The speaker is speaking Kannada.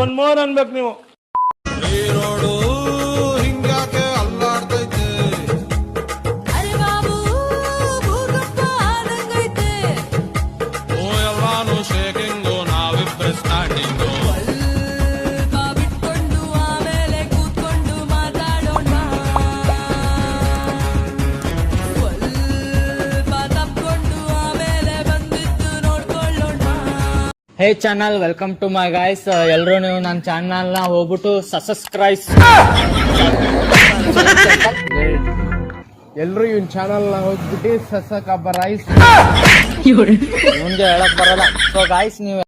ಒನ್ ಮೋರ್ ಅನ್ಬೇಕು ನೀವು. Hey channel, welcome to my guys. ಎಲ್ಲರೂ ನೀವು ನನ್ನ ಚಾನಲ್ ನ ಹೋಗ್ಬಿಟ್ಟು ಸಬ್ಸ್ಕ್ರೈಬ್. ಎಲ್ರು ಇವನ್ ಚಾನಲ್ ನ ಹೋಗ್ಬಿಟ್ಟು ಸಬ್ಸ್ಕ್ರೈಬ್. ಮುಂದೆ ಹೇಳಕ್ ಬರಲ್ಲ. ಸೊ ಗೈಸ್ ನೀವು